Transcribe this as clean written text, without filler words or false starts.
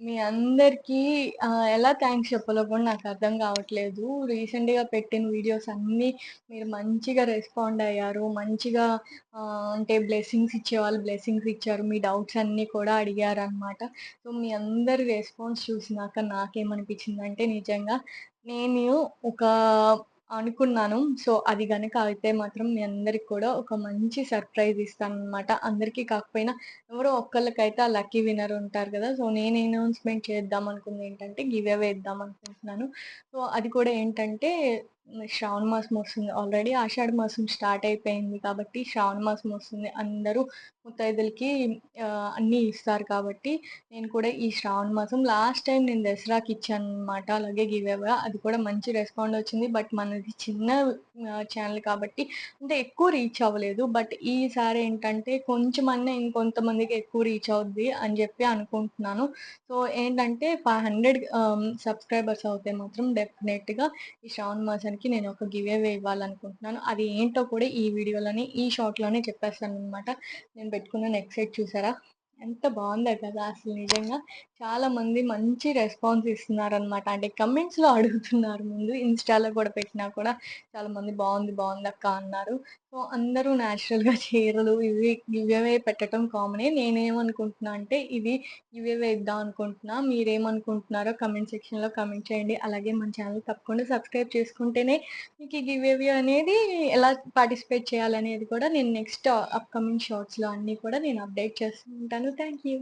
మీ అందరికీ ఎలా థాంక్స్ చెప్పాలో కూడా నాకర్థం కావట్లేదు. రీసెంట్‌గా పెట్టిన వీడియోస్ అన్నీ మీరు మంచిగా రెస్పాండ్ అయ్యారు. మంచిగా అంటే బ్లెస్సింగ్స్ ఇచ్చేవాళ్ళు బ్లెస్సింగ్స్ ఇచ్చారు. మీ డౌట్స్ అన్నీ కూడా అడిగారనమాట. సో, మీ అందరి రెస్పాన్స్ చూసినాక నాకేమనిపించిందంటే నిజంగా నేను ఒక అనుకున్నాను. సో, అది గనక అయితే మాత్రం మీ అందరికి కూడా ఒక మంచి సర్ప్రైజ్ ఇస్తాననమాట. అందరికీ కాకపోయినా ఎవరో ఒక్కళ్ళకైతే ఆ లక్కీ విన్నర్ ఉంటారు కదా! సో, నేను అనౌన్స్‌మెంట్ చేద్దాం అనుకుందేంటంటే గివ్ అవే ఇద్దాం అనుకుంటున్నాను. సో, అది కూడా ఏంటంటే శ్రావణ మాసం వస్తుంది. ఆల్రెడీ ఆషాఢ మాసం స్టార్ట్ అయిపోయింది కాబట్టి శ్రావణ మాసం వస్తుంది. అందరూ ముత్తైదులకి అన్నీ ఇస్తారు కాబట్టి నేను కూడా ఈ శ్రావణ మాసం లాస్ట్ టైమ్ నేను దసరాకి ఇచ్చాననమాట. అలాగే గివ్ అవే అది కూడా మంచి రెస్పాండ్ వచ్చింది. బట్ మనది చిన్న ఛానెల్ కాబట్టి అంటే ఎక్కువ రీచ్ అవ్వలేదు. బట్ ఈసారి ఏంటంటే కొంచెమన్నా ఇంకొంతమందికి ఎక్కువ రీచ్ అవుద్ది అని చెప్పి అనుకుంటున్నాను. సో, ఏంటంటే 500 సబ్స్క్రైబర్స్ అవుతే మాత్రం డెఫినెట్‌గా ఈ శ్రావణ మాసానికి నేను ఒక గివ్ అవే ఇవ్వాలనుకుంటున్నాను. అది ఏంటో కూడా ఈ వీడియోలోనే ఈ షార్ట్‌లోనే చెప్పేస్తాననమాట. నేను పెట్టుకున్న నెక్ సెట్ చూసారా? ఎంత బావుందో కదా! అసలు నిజంగా చాలా మంది మంచి రెస్పాన్స్ ఇస్తున్నారనమాట. అంటే కమెంట్స్‌లో అడుగుతున్నారు ముందు. ఇన్‌స్టాలో కూడా పెట్టినా కూడా చాలామంది బావుంది, బావుందక్క అన్నారు. సో, అందరూ నేచురల్‌గా చీరలు ఇవి గివ్ అవే పెట్టడం కామనే. నేనేమనుకుంటున్నా అంటే ఇది గివ్ అవే ఇద్దాం అనుకుంటున్నా. మీరేమనుకుంటున్నారో కామెంట్ సెక్షన్‌లో కామెంట్ చేయండి. అలాగే మన ఛానల్ తప్పకుండా సబ్స్క్రైబ్ చేసుకుంటేనే మీకు ఈ గివ్ అవే అనేది ఎలా పార్టిసిపేట్ చేయాలనేది కూడా నేను నెక్స్ట్ అప్‌కమింగ్ షార్ట్స్‌లో అన్నీ కూడా నేను అప్డేట్ చేస్తూ ఉంటాను. Thank you.